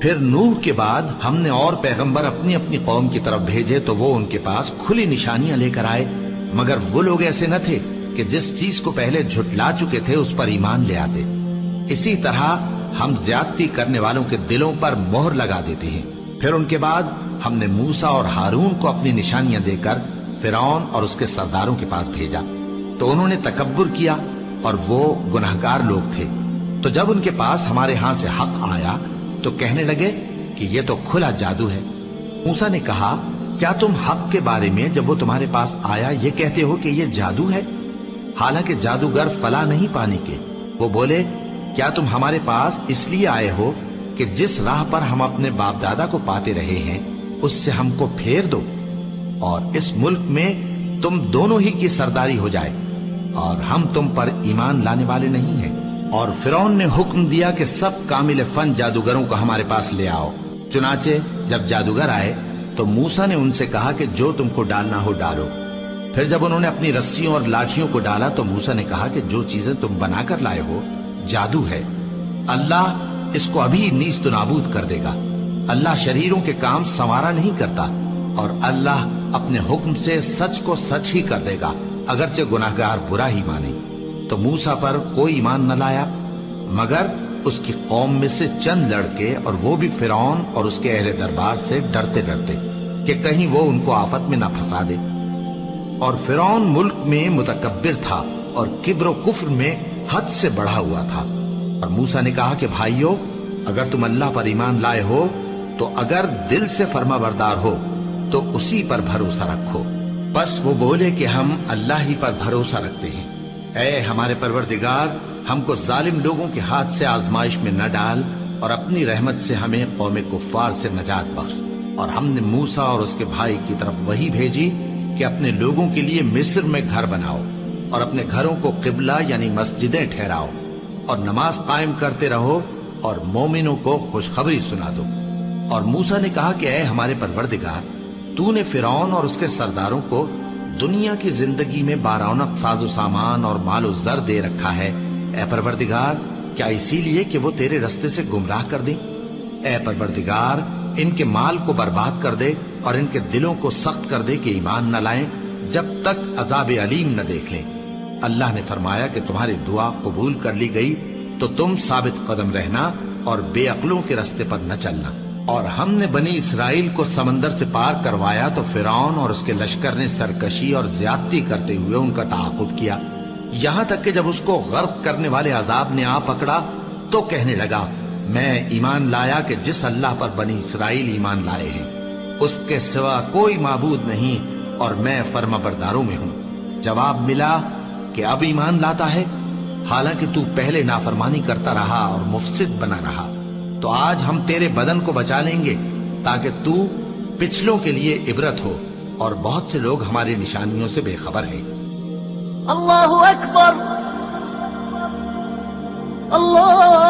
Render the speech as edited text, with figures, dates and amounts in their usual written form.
پھر نوح کے بعد ہم نے اور پیغمبر اپنی اپنی قوم کی طرف بھیجے تو وہ ان کے پاس کھلی نشانیاں لے کر آئے، مگر وہ لوگ ایسے نہ تھے کہ جس چیز کو پہلے جھٹلا چکے تھے اس پر ایمان لے آتے۔ اسی طرح ہم زیادتی کرنے والوں کے دلوں پر مہر لگا دیتے ہیں۔ پھر ان کے بعد ہم نے موسیٰ اور ہارون کو اپنی نشانیاں دے کر فرعون اور اس کے سرداروں کے پاس بھیجا، تو انہوں نے تکبر کیا اور وہ گناہگار لوگ تھے۔ تو جب ان کے پاس ہمارے ہاں سے حق آیا تو کہنے لگے کہ یہ تو کھلا جادو ہے۔ موسیٰ نے کہا، کیا تم حق کے بارے میں جب وہ تمہارے پاس آیا یہ کہتے ہو کہ یہ جادو ہے؟ حالانکہ جادوگر فلاں نہیں پانے کے۔ وہ بولے، کیا تم ہمارے پاس اس لیے آئے ہو کہ جس راہ پر ہم اپنے باپ دادا کو پاتے رہے ہیں اس سے ہم کو پھیر دو، اور اس ملک میں تم دونوں ہی کی سرداری ہو جائے، اور ہم تم پر ایمان لانے والے نہیں ہیں۔ اور فرعون نے حکم دیا کہ سب کامل فن جادوگروں کو ہمارے پاس لے آؤ۔ چنانچہ جب جادوگر آئے تو موسیٰ نے ان سے کہا کہ جو تم کو ڈالنا ہو ڈالو۔ پھر جب انہوں نے اپنی رسیوں اور لاٹھیوں کو ڈالا تو موسیٰ نے کہا کہ جو چیزیں تم بنا کر لائے ہو جادو ہے، اللہ اس کو ابھی نیست و نابود کر دے گا۔ اللہ شریروں کے کام سنوارا نہیں کرتا، اور اللہ اپنے حکم سے سچ کو سچ ہی کر دے گا، اگرچہ گناہگار برا ہی مانے۔ تو موسیٰ پر کوئی ایمان نہ لایا مگر اس کی قوم میں سے چند لڑکے، اور وہ بھی فرعون اور اس کے اہل دربار سے ڈرتے ڈرتے کہ کہیں وہ ان کو آفت میں نہ پھنسا دے۔ اور فرعون ملک میں متکبر تھا اور کبر و کفر میں حد سے بڑھا ہوا تھا۔ اور موسیٰ نے کہا کہ بھائیو، اگر تم اللہ پر ایمان لائے ہو تو اگر دل سے فرما بردار ہو تو اسی پر بھروسہ رکھو۔ بس وہ بولے کہ ہم اللہ ہی پر بھروسہ رکھتے ہیں۔ اے ہمارے پروردگار، ہم کو ظالم لوگوں کے ہاتھ سے آزمائش میں نہ ڈال، اور اپنی رحمت سے ہمیں قوم کفار سے نجات بخش۔ اور ہم نے موسیٰ اور اس کے بھائی کی طرف وحی بھیجی کہ اپنے لوگوں کے لیے مصر میں گھر بناؤ، اور اپنے گھروں کو قبلہ یعنی مسجدیں ٹھہراؤ، اور نماز قائم کرتے رہو، اور مومنوں کو خوشخبری سنا دو۔ اور موسیٰ نے کہا کہ اے ہمارے پروردگار، تو نے فرعون اور اس کے سرداروں کو دنیا کی زندگی میں بارونق ساز و سامان اور مال و زر دے رکھا ہے، اے پروردگار کیا اسی لیے کہ وہ تیرے رستے سے گمراہ کر دیں؟ اے پروردگار ان کے مال کو برباد کر دے اور ان کے دلوں کو سخت کر دے کہ ایمان نہ لائیں جب تک عذاب علیم نہ دیکھ لیں۔ اللہ نے فرمایا کہ تمہاری دعا قبول کر لی گئی تو تم ثابت قدم رہنا اور بے عقلوں کے رستے پر نہ چلنا۔ اور ہم نے بنی اسرائیل کو سمندر سے پار کروایا تو فرعون اور اس کے لشکر نے سرکشی اور زیادتی کرتے ہوئے ان کا تعاقب کیا، یہاں تک کہ جب اس کو غرق کرنے والے عذاب نے آ پکڑا تو کہنے لگا، میں ایمان لایا کہ جس اللہ پر بنی اسرائیل ایمان لائے ہیں اس کے سوا کوئی معبود نہیں، اور میں فرما برداروں میں ہوں۔ جواب ملا کہ اب ایمان لاتا ہے، حالانکہ تو پہلے نافرمانی کرتا رہا اور مفسد بنا رہا، تو آج ہم تیرے بدن کو بچا لیں گے تاکہ تو پچھلوں کے لیے عبرت ہو، اور بہت سے لوگ ہماری نشانیوں سے بے خبر ہیں۔ اللہ اکبر، اللہ